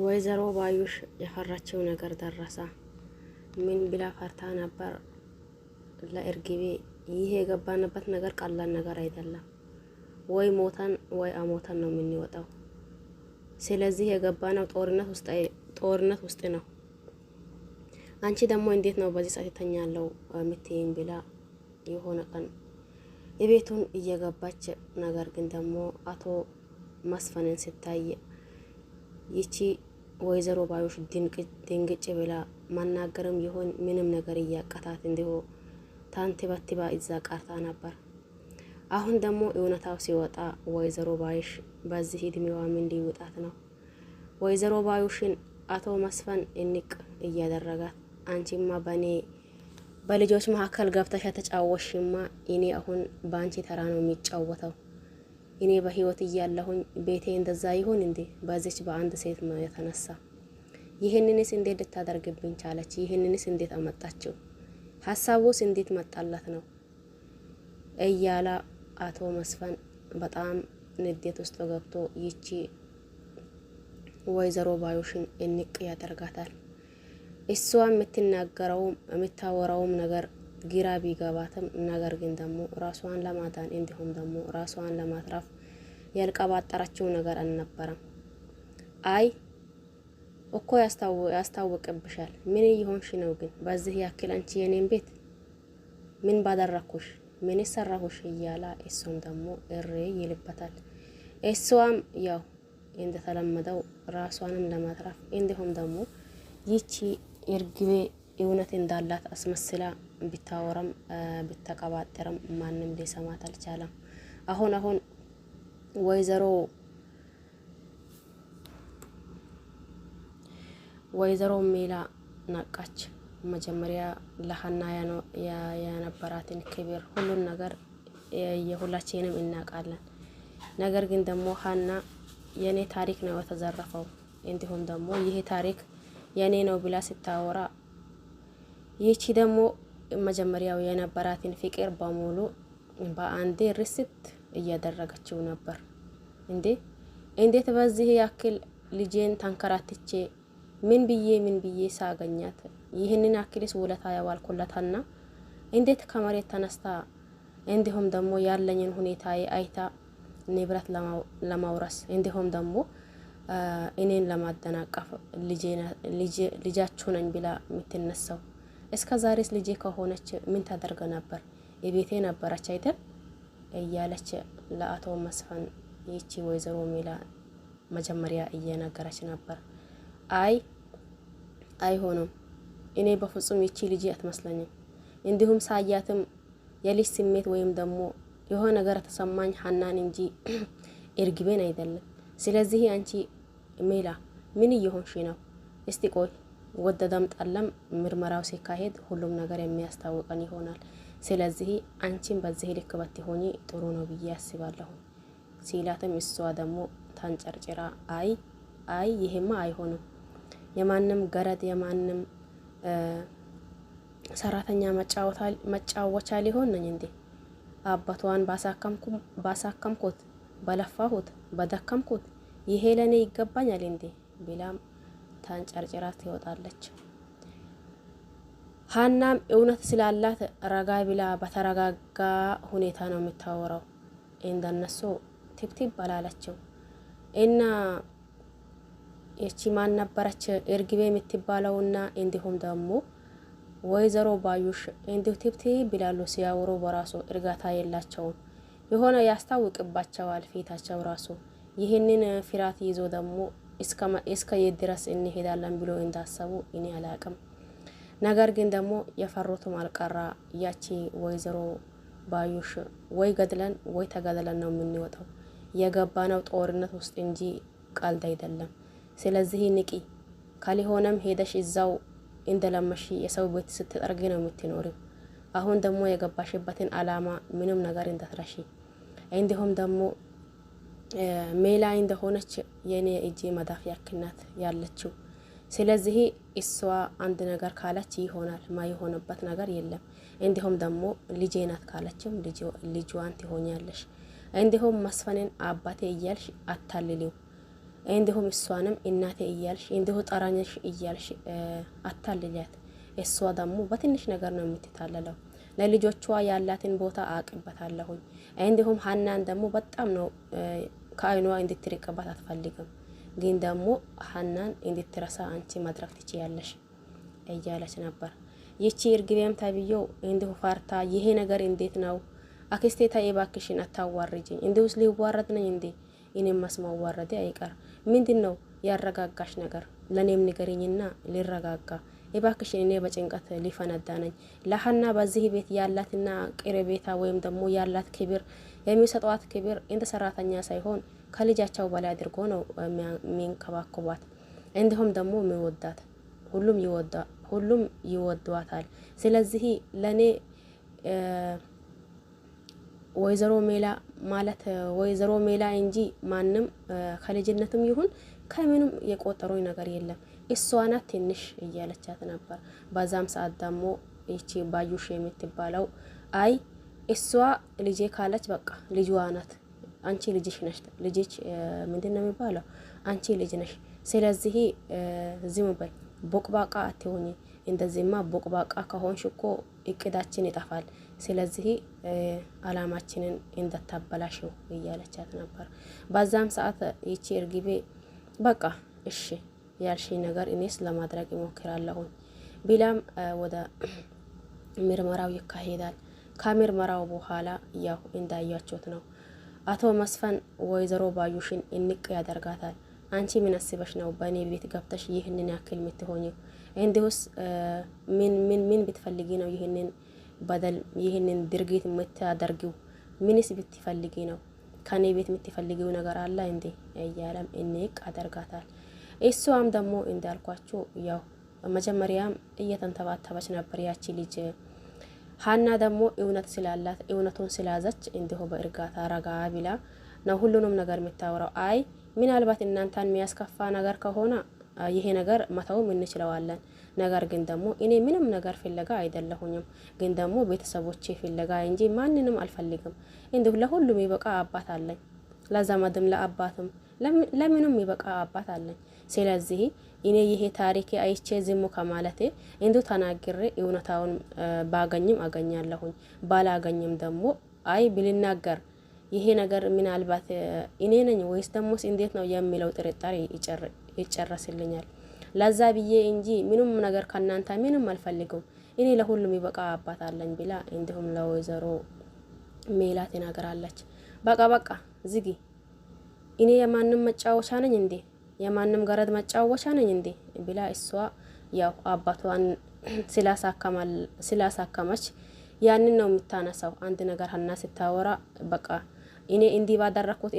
ወይዘሮ ባዩሽ የፈራችው ነገር ደረሰ። ምን ብላ ፈርታ ነበር? ለእርግቤ ይሄ የገባንበት ነገር ቀላል ነገር አይደለም። ወይ ሞተን ወይ አሞተን ነው የምንወጣው። ስለዚህ የገባነው ጦርነት ውስጥ ነው። አንቺ ደግሞ እንዴት ነው በዚህ ሰዓት ተኛለው የምትይኝ? ብላ የሆነ ቀን የቤቱን እየገባች ነገር ግን ደግሞ አቶ መስፈንን ስታይ ይቺ ወይዘሮ ባዩሽ ድንግጭ ብላ ማናገርም ይሆን ምንም ነገር እያቀታት እንዲሁ ታንቲባቲባ እዛ ቀርታ ነበር። አሁን ደግሞ እውነታው ሲወጣ ወይዘሮ ባዩሽ በዚህ እድሜዋ ምን ሊውጣት ነው? ወይዘሮ ባዩሽን አቶ መስፈን እንቅ እያደረጋት አንቺማ በልጆች መካከል ገብተሽ ተጫወሽማ እኔ አሁን ባንቺ ተራ ነው የሚጫወተው። እኔ በህይወት እያለሁኝ ቤቴ እንደዛ ይሁን እንዴ? በዚች በአንድ ሴት ነው የተነሳ። ይህንንስ እንዴት ልታደርግብኝ ቻለች? ይህንንስ እንዴት አመጣችው? ሀሳቡስ እንዴት መጣላት ነው እያላ አቶ መስፈን በጣም ንዴት ውስጥ ገብቶ ይቺ ወይዘሮ ባዩሽን እንቅ ያደርጋታል። እሷ የምትናገረውም የምታወራውም ነገር ግራ ቢገባትም ነገር ግን ደግሞ ራሷን ለማዳን እንዲሁም ደግሞ ራሷን ለማትረፍ ያልቀባጠረችው ነገር አልነበረም። አይ እኮ ያስታውቅብሻል። ምን ይሆንሽ ነው ግን በዚህ ያክል አንቺ የኔን ቤት ምን ባደረኩሽ? ምን ሰራሁሽ? እያላ እሱም ደግሞ እሬ ይልበታል። እሷም ያው እንደተለመደው ራሷንም ለማትረፍ እንዲሁም ደግሞ ይቺ እርግቤ እውነት እንዳላት አስመስላ ቢታወራም ቢተቀባጠርም ማንም ሊሰማት አልቻለም። አሁን ወይዘሮ ሜላ ነቃች። መጀመሪያ ለሀና የነበራትን ክብር ሁሉን ነገር የሁላችንም እናውቃለን። ነገር ግን ደግሞ ሀና የኔ ታሪክ ነው የተዘረፈው እንዲሁም ደግሞ ይሄ ታሪክ የኔ ነው ብላ ስታወራ ይቺ ደግሞ መጀመሪያው የነበራትን ፍቅር በሙሉ በአንዴ ርስት እያደረገችው ነበር። እንዴት በዚህ ያክል ልጄን ተንከራትቼ ምን ብዬ ሳገኛት ይህንን ያክልስ ውለታ ያዋልኩለታና እንዴት ከመሬት ተነስታ እንዲሁም ደግሞ ያለኝን ሁኔታ አይታ ንብረት ለማውረስ እንዲሁም ደግሞ እኔን ለማደናቀፍ ልጃችሁ ነኝ ብላ የምትነሳው? እስከ ዛሬስ ልጄ ከሆነች ምን ታደርገ ነበር? የቤቴ ነበረች አይደል? እያለች ለአቶ መስፈን ይቺ ወይዘሮ ሜላ መጀመሪያ እየነገረች ነበር። አይሆንም፣ እኔ በፍጹም ይቺ ልጅ አትመስለኝም። እንዲሁም ሳያትም የልጅ ስሜት ወይም ደግሞ የሆነ ነገር ተሰማኝ ሀናን እንጂ እርግቤን አይደለም። ስለዚህ አንቺ ሜላ ምን እየሆንሽ ነው? እስቲ ቆይ ወደደም ጠለም ምርመራው ሲካሄድ ሁሉም ነገር የሚያስታውቀን ይሆናል። ስለዚህ አንቺን በዚህ ልክ ባትሆኚ ጥሩ ነው ብዬ አስባለሁ ሲላትም እሷ ደግሞ ታንጨርጭራ አይ ይሄማ አይሆንም፣ የማንም ገረድ የማንም ሰራተኛ መጫወቻ ሊሆን ነኝ እንዴ? አባቷን ባሳከምኩት በለፋሁት በደከምኩት ይሄ ለኔ ይገባኛል እንዴ? ብላም ታንጨርጭራ ትወጣለች። ሀናም እውነት ስላላት ረጋ ብላ በተረጋጋ ሁኔታ ነው የምታወራው። እንደነሱ ቲፕቲፕ አላለችው እና የቺ ማን ነበረች እርግቤ የምትባለውና እንዲሁም ደግሞ ወይዘሮ ባዩሽ እንዲሁ ቲፕቲፕ ብላሉ ሲያወሩ በራሱ እርጋታ የላቸውም። የሆነ ያስታውቅባቸዋል ፊታቸው ራሱ። ይህንን ፍርሃት ይዞ ደግሞ እስከ የት ድረስ እንሄዳለን ብሎ እንዳሰቡ እኔ አላቅም። ነገር ግን ደግሞ የፈሩትም አልቀራ። ያቺ ወይዘሮ ባዩሽ ወይ ገድለን ወይ ተገድለን ነው የምንወጣው። የገባነው ጦርነት ውስጥ እንጂ ቀልድ አይደለም። ስለዚህ ንቂ፣ ካልሆነም ሄደሽ እዛው እንደለመሽ የሰው ቤት ስትጠርጊ ነው የምትኖሪው። አሁን ደግሞ የገባሽበትን አላማ ምንም ነገር እንዳትረሺ። እንዲሁም ደግሞ ሜላ እንደሆነች የኔ እጄ መዳፍ ያክናት ያለችው። ስለዚህ እሷ አንድ ነገር ካለች ይሆናል፣ ማይሆንበት ነገር የለም። እንዲሁም ደግሞ ልጄ ናት ካለችም ልጇን ትሆኛለሽ። እንዲሁም መስፈንን አባቴ እያልሽ አታልሊው። እንዲሁም እሷንም እናቴ እያልሽ እንዲሁ ጠራኝሽ እያልሽ አታልያት። እሷ ደግሞ በትንሽ ነገር ነው የምትታለለው። ለልጆቿ ያላትን ቦታ አቅበታለሁኝ። እንዲሁም ሀናን ደግሞ በጣም ነው ከአይኗ እንድትርቅባት አትፈልግም። ግን ደግሞ ሀናን እንድትረሳ አንቺ ማድረግ ትችያለሽ እያለች ነበር። ይቺ እርግቤም ተብዬው እንዲሁ ፈርታ ይሄ ነገር እንዴት ነው አክስቴ ተይ እባክሽን አታዋርጅኝ፣ እንዲሁስ ሊዋረድ ነኝ እንዴ? እኔም ማስማዋረዴ አይቀር ምንድነው ያረጋጋሽ ነገር ለኔም ንገሪኝና ሊረጋጋ እባክሽን፣ እኔ በጭንቀት ሊፈነዳ ነኝ። ለሀና በዚህ ቤት ያላትና ቅርቤታ ወይም ደግሞ ያላት ክብር የሚሰጧት ክብር እንደ ሰራተኛ ሳይሆን ከልጃቸው በላይ አድርጎ ነው የሚንከባከቧት። እንዲሁም ደግሞ የሚወዳት ሁሉም ይወዷታል። ስለዚህ ለኔ ወይዘሮ ሜላ ማለት ወይዘሮ ሜላ እንጂ ማንም ከልጅነትም ይሁን ከምንም የቆጠሩኝ ነገር የለም። እሷ ናት ትንሽ እያለቻት ነበር። በዛም ሰዓት ደግሞ እቺ ባዩሽ የምትባለው አይ እሷ ልጄ ካለች በቃ ልጅዋ ናት፣ አንቺ ልጅሽ ነሽ፣ ልጅሽ ምንድነው የሚባለው? አንቺ ልጅ ነሽ። ስለዚህ ዝም በይ፣ ቦቅባቃ አትሆኚ። እንደዚህማ ቦቅባቃ ከሆንሽ እኮ እቅዳችን ይጠፋል። ስለዚህ አላማችንን እንደታበላሽው እያለቻት ነበር። በዛም ሰዓት ይቺ እርግቤ በቃ እሺ ያልሽ ነገር እኔስ ለማድረግ እሞክራለሁ ቢላም ወደ ምርመራው ይካሄዳል። ከምርመራው በኋላ ያው እንዳያችሁት ነው አቶ መስፈን ወይዘሮ ባዩሽን እንቅ ያደርጋታል። አንቺ ምን አስበሽ ነው በእኔ ቤት ገብተሽ ይህንን ያክል የምትሆኚው? እንዲሁስ ምን ብትፈልጊ ነው ይህንን በደል ይህንን ድርጊት የምታደርጊው? ምንስ ብትፈልጊ ነው? ከኔ ቤት የምትፈልጊው ነገር አለ እንዴ? እያለም እንቅ አደርጋታል። እሷም ደግሞ እንዳልኳችሁ ያው መጀመሪያም እየተንተባተበች ነበር ያቺ ልጅ። ሀና ደግሞ እውነት ስላላት እውነቱን ስላዘች እንዲሁ በእርጋታ ረጋ ቢላ ነው ሁሉንም ነገር የምታወራው። አይ ምናልባት እናንተን የሚያስከፋ ነገር ከሆነ ይሄ ነገር መተውም እንችለዋለን። ነገር ግን ደግሞ እኔ ምንም ነገር ፍለጋ አይደለሁኝም፣ ግን ደግሞ ቤተሰቦቼ ፍለጋ እንጂ ማንንም አልፈልግም። እንዲሁ ለሁሉም ይበቃ አባት አለኝ፣ ለዘመድም ለአባትም ለምንም ይበቃ አባት አለኝ። ስለዚህ እኔ ይሄ ታሪክ አይቼ ዝሙ ከማለቴ እንዲሁ ተናግሬ እውነታውን ባገኝም አገኛለሁኝ፣ ባላገኝም ደግሞ አይ ብልናገር ይሄ ነገር ምናልባት እኔ ነኝ ወይስ ደሞስ እንዴት ነው የሚለው ጥርጣሬ ይጨረስልኛል። ለዛ ብዬ እንጂ ምንም ነገር ከናንተ ምንም አልፈልግም፣ እኔ ለሁሉም ይበቃ አባት አለኝ ብላ እንዲሁም ለወይዘሮ ሜላት ተናግራለች። በቃ ዝጊ፣ እኔ የማንም መጫወቻ ነኝ እንዴ? የማንም ገረድ መጫወቻ ነኝ እንዴ? ብላ እሷ ያው አባቷን ስላሳከመች ያንን ነው የምታነሳው። አንድ ነገር ሀና ስታወራ በቃ እኔ እንዲ ባደረኩት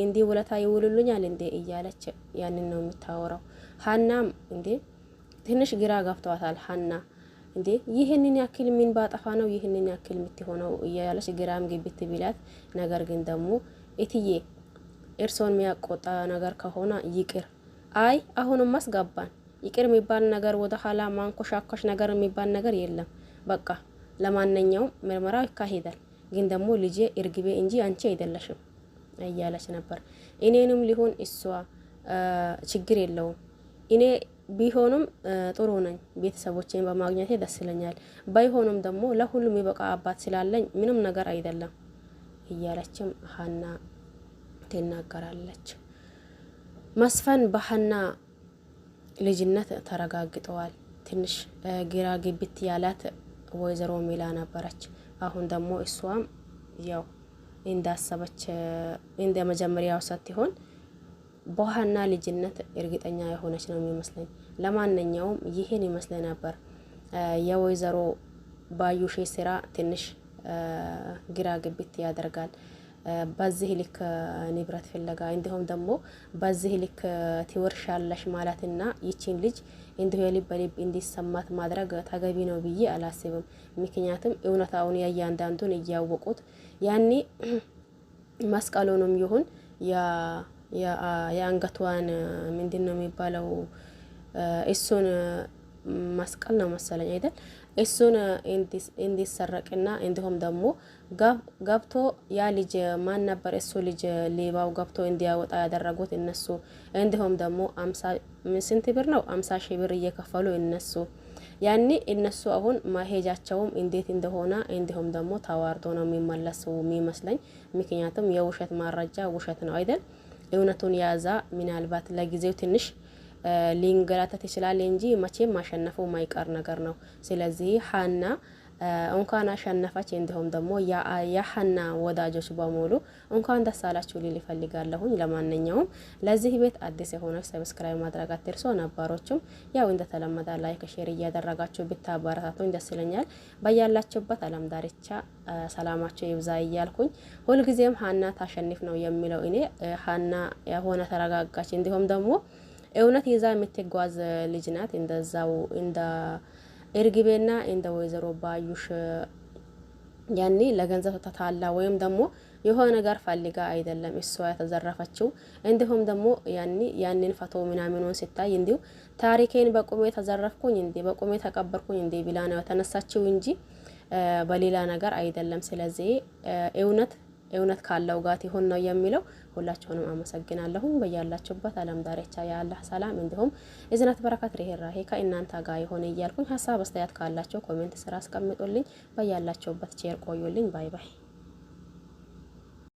እንዲ ውለታ ይውሉልኛል እንዴ እያለች ያንን ነው የምታወራው። ሀናም እንዴ ትንሽ ግራ ገብቷታል። ሀና እንዴ ይህንን ያክል ምን ባጠፋ ነው ይህንን ያክል የምትሆነው እያለች ግራም ግብት ቢላት፣ ነገር ግን ደግሞ እትዬ እርሶን የሚያቆጣ ነገር ከሆነ ይቅር። አይ አሁንም ማስገባን ይቅር የሚባል ነገር ወደ ኋላ ማንኮሻኮሽ ነገር የሚባል ነገር የለም። በቃ ለማንኛውም ምርመራው ይካሄዳል፣ ግን ደግሞ ልጄ እርግቤ እንጂ አንቺ አይደለሽም እያለች ነበር። እኔንም ሊሆን እሷ ችግር የለውም፣ እኔ ቢሆንም ጥሩ ነኝ፣ ቤተሰቦቼን በማግኘቴ ደስ ይለኛል። ባይሆንም ደግሞ ለሁሉም ይበቃ አባት ስላለኝ ምንም ነገር አይደለም እያለችም ሀና ትናገራለች። መስፈን በሀና ልጅነት ተረጋግጠዋል። ትንሽ ግራ ግብት ያላት ወይዘሮ ሜላ ነበረች። አሁን ደግሞ እሷም ያው እንዳሰበች እንደ መጀመሪያው ሳትሆን በሀና ልጅነት እርግጠኛ የሆነች ነው የሚመስለኝ። ለማንኛውም ይሄን ይመስል ነበር የወይዘሮ ባዩሽ ስራ ትንሽ ግራ ግብት ያደርጋል። በዚህ ልክ ንብረት ፍለጋ እንዲሁም ደግሞ በዚህ ልክ ትወርሻለሽ ማለትና ይቺን ልጅ እንዲሁ የልብ በልብ እንዲሰማት ማድረግ ተገቢ ነው ብዬ አላስብም። ምክንያቱም እውነታውን ያያንዳንዱን እያወቁት ያኔ መስቀሉንም ይሁን የአንገቷን ምንድነው የሚባለው እሱን መስቀል ነው መሰለኝ አይደል? እሱን እንዲሰረቅና እንዲሁም ደግሞ ገብቶ ያ ልጅ ማን ነበር እሱ ልጅ ሌባው ገብቶ እንዲያወጣ ያደረጉት እነሱ። እንዲሁም ደግሞ 50 ስንት ብር ነው 50 ሺህ ብር እየከፈሉ እነሱ ያኔ እነሱ አሁን ማሄጃቸውም እንዴት እንደሆነ እንዲሁም ደግሞ ተዋርዶ ነው የሚመለሱ የሚመስለኝ። ምክንያቱም የውሸት ማረጃ ውሸት ነው አይደል? እውነቱን ያዛ ምናልባት ለጊዜው ትንሽ ሊንገላታት ይችላል እንጂ መቼም ማሸነፉ ማይቀር ነገር ነው። ስለዚህ ሀና እንኳን አሸነፈች እንዲሁም ደግሞ የሀና ወዳጆች በሙሉ እንኳን ደስ አላችሁ ሊል ይፈልጋለሁኝ። ለማንኛውም ለዚህ ቤት አዲስ የሆነች ሰብስክራይብ ማድረግ አትርሱ። ነባሮችም ያው እንደተለመደ ላይክ ሼር እያደረጋችሁ ብታበረታቱኝ ደስ ይለኛል። በያላችሁበት አለም ዳርቻ ሰላማችሁ ይብዛ እያልኩኝ ሁልጊዜም ሀና ታሸንፍ ነው የሚለው እኔ። ሀና የሆነ ተረጋጋች እንዲሁም ደግሞ እውነት ይዛ የምትጓዝ ልጅ ናት። እንደዛው እንደ እርግቤና እንደ ወይዘሮ ባዩሽ ያኔ ለገንዘብ ተታላ ወይም ደግሞ የሆነ ነገር ፈልጋ አይደለም እሷ የተዘረፈችው። እንዲሁም ደግሞ ያንን ፎቶ ምናምኑን ሲታይ እንዲሁ ታሪኬን በቁሜ ተዘረፍኩኝ እንዴ በቁሜ ተቀበርኩኝ እንዴ ብላ ነው የተነሳችው እንጂ በሌላ ነገር አይደለም። ስለዚህ እውነት ካለው ጋር ይሁን ነው የሚለው። ሁላችሁንም አመሰግናለሁ። በያላችሁበት አለም ዳርቻ የአላህ ሰላም እንዲሁም እዝነት በረከት ርህራሄ ከእናንተ ጋር ይሁን እያልኩኝ ሀሳብ አስተያየት ካላችሁ ኮሜንት ስራ አስቀምጡልኝ። በያላችሁበት ቼር ቆዩልኝ። ባይ ባይ።